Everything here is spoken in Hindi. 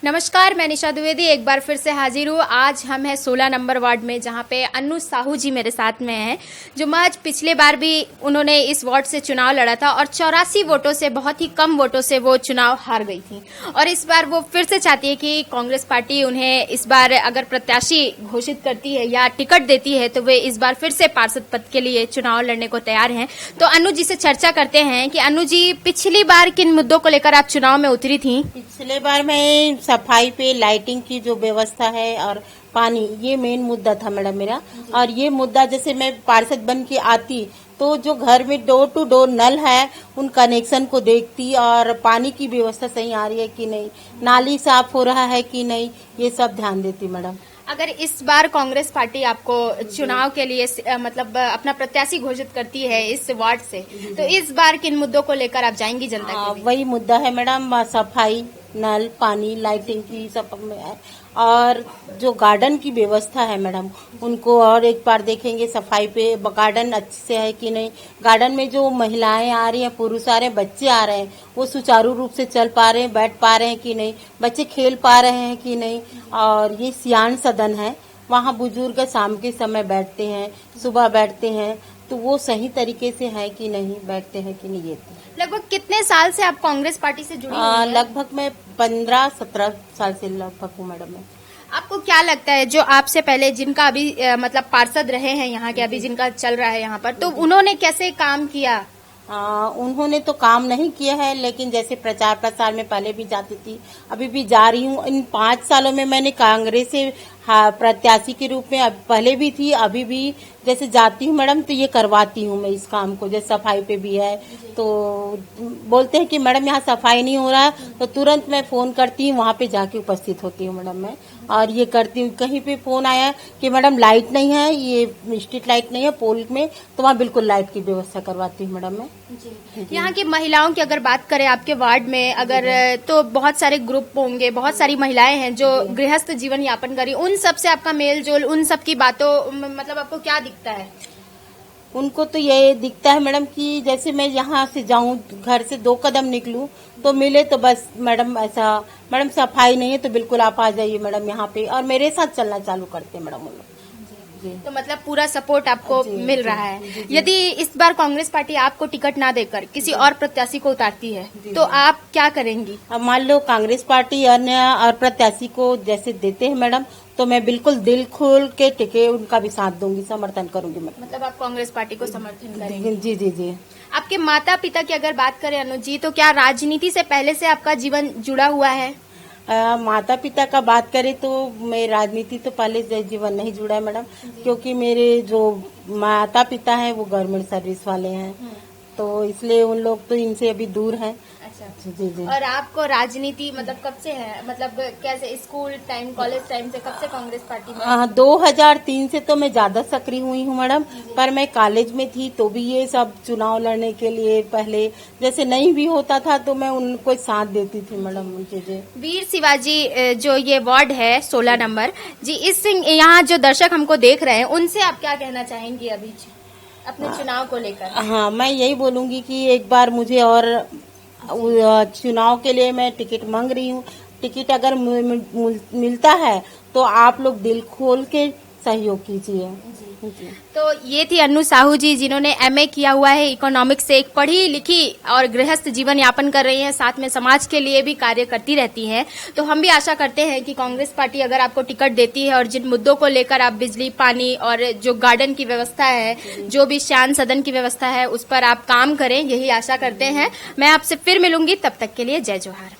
नमस्कार, मैं निशा द्विवेदी एक बार फिर से हाजिर हूँ। आज हम हैं 16 नंबर वार्ड में, जहाँ पे अन्नू साहू जी मेरे साथ में हैं, जो महज पिछले बार भी उन्होंने इस वार्ड से चुनाव लड़ा था और 84 वोटों से, बहुत ही कम वोटों से वो चुनाव हार गई थी। और इस बार वो फिर से चाहती है कि कांग्रेस पार्टी उन्हें इस बार अगर प्रत्याशी घोषित करती है या टिकट देती है तो वे इस बार फिर से पार्षद पद के लिए चुनाव लड़ने को तैयार हैं। तो अन्नू जी से चर्चा करते हैं कि अन्नू जी, पिछली बार किन मुद्दों को लेकर आप चुनाव में उतरी थी? पिछले बार मैं सफाई पे, लाइटिंग की जो व्यवस्था है और पानी, ये मेन मुद्दा था मैडम मेरा। और ये मुद्दा, जैसे मैं पार्षद बन के आती तो जो घर में डोर टू डोर नल है उन कनेक्शन को देखती और पानी की व्यवस्था सही आ रही है कि नहीं, नाली साफ हो रहा है कि नहीं, ये सब ध्यान देती मैडम। अगर इस बार कांग्रेस पार्टी आपको चुनाव के लिए मतलब अपना प्रत्याशी घोषित करती है इस वार्ड से, तो इस बार किन मुद्दों को लेकर आप जाएंगी जनता के बीच? वही मुद्दा है मैडम, सफाई, नल, पानी, लाइटिंग की सब में है। और जो गार्डन की व्यवस्था है मैडम, उनको और एक बार देखेंगे सफाई पे, गार्डन अच्छे से है कि नहीं, गार्डन में जो महिलाएं आ रही हैं, पुरुष आ रहे हैं, बच्चे आ रहे हैं, वो सुचारू रूप से चल पा रहे हैं, बैठ पा रहे हैं कि नहीं, बच्चे खेल पा रहे हैं कि नहीं। और ये सियान सदन है, वहाँ बुजुर्ग शाम के समय बैठते हैं, सुबह बैठते हैं, तो वो सही तरीके से है कि नहीं, बैठते हैं कि नहीं। ये लगभग कितने साल से आप कांग्रेस पार्टी से जुड़ी हुई हैं? लगभग मैं 15-17 साल से लगभग हूँ मैडम। मैं आपको क्या लगता है, जो आपसे पहले जिनका अभी मतलब पार्षद रहे हैं यहाँ के, अभी जिनका चल रहा है यहाँ पर, तो उन्होंने कैसे काम किया? उन्होंने तो काम नहीं किया है, लेकिन जैसे प्रचार प्रसार में पहले भी जाती थी, अभी भी जा रही हूँ। इन 5 सालों में मैंने कांग्रेस से प्रत्याशी के रूप में पहले भी थी, अभी भी जैसे जाती हूँ मैडम, तो ये करवाती हूँ मैं इस काम को। जैसे सफाई पे भी है, तो बोलते हैं कि मैडम यहाँ सफाई नहीं हो रहा है, तो तुरंत मैं फोन करती हूँ, वहाँ पे जाके उपस्थित होती हूँ मैडम मैं, और ये करती हूँ। कहीं पे फोन आया कि मैडम लाइट नहीं है, ये स्ट्रीट लाइट नहीं है पोल में, तो वहाँ बिल्कुल लाइट की व्यवस्था करवाती हूँ मैडम मैं। यहाँ की महिलाओं की अगर बात करें आपके वार्ड में, अगर तो बहुत सारे ग्रुप होंगे, बहुत सारी महिलाएं हैं जो गृहस्थ जीवन यापन करी, उन सब से आपका मेल जोल, उन सब की बातों मतलब आपको क्या दिखता है? उनको तो ये दिखता है मैडम कि जैसे मैं यहाँ से जाऊँ, घर से 2 कदम निकलूँ तो मिले तो बस मैडम ऐसा, मैडम सफाई नहीं है तो बिल्कुल आप आ जाइए मैडम यहाँ पे, और मेरे साथ चलना चालू करते हैं मैडम उन लोग। तो मतलब पूरा सपोर्ट आपको मिल रहा है। यदि इस बार कांग्रेस पार्टी आपको टिकट ना देकर किसी और प्रत्याशी को उतारती है तो आप क्या करेंगी? अब मान लो कांग्रेस पार्टी अन्य और प्रत्याशी को जैसे देते हैं मैडम, तो मैं बिल्कुल दिल खोल के टिके उनका भी साथ दूंगी, समर्थन करूंगी मैं। मतलब आप कांग्रेस पार्टी को समर्थन करेंगे? जी जी जी। आपके माता पिता की अगर बात करें अनुज जी, तो क्या राजनीति से पहले से आपका जीवन जुड़ा हुआ है? माता पिता का बात करें तो मैं राजनीति तो पहले से जीवन नहीं जुड़ा है मैडम, क्योंकि मेरे जो माता पिता हैं वो गवर्नमेंट सर्विस वाले हैं, तो इसलिए उन लोग तो इनसे अभी दूर हैं। अच्छा जी जी। और आपको राजनीति मतलब कब से है, मतलब कैसे, स्कूल टाइम, कॉलेज टाइम से कब से कांग्रेस पार्टी में? 2003 से तो मैं ज्यादा सक्रिय हुई हूँ मैडम, पर मैं कॉलेज में थी तो भी ये सब चुनाव लड़ने के लिए पहले जैसे नहीं भी होता था तो मैं उनको साथ देती थी मैडम। जी। वीर शिवाजी जो ये वार्ड है 16 नंबर जी, इस यहाँ जो दर्शक हमको देख रहे हैं उनसे आप क्या कहना चाहेंगी अभी अपने चुनाव को लेकर? हाँ, मैं यही बोलूंगी कि एक बार मुझे और चुनाव के लिए मैं टिकट मांग रही हूँ। टिकट अगर मिलता है तो आप लोग दिल खोल के सहयोग कीजिए। तो ये थी अन्नू साहू जी, जिन्होंने एमए किया हुआ है इकोनॉमिक्स से, एक पढ़ी लिखी और गृहस्थ जीवन यापन कर रही हैं, साथ में समाज के लिए भी कार्य करती रहती हैं। तो हम भी आशा करते हैं कि कांग्रेस पार्टी अगर आपको टिकट देती है और जिन मुद्दों को लेकर आप, बिजली, पानी और जो गार्डन की व्यवस्था है, जो भी शान सदन की व्यवस्था है, उस पर आप काम करें, यही आशा करते हैं। मैं आपसे फिर मिलूंगी, तब तक के लिए जय जोहार।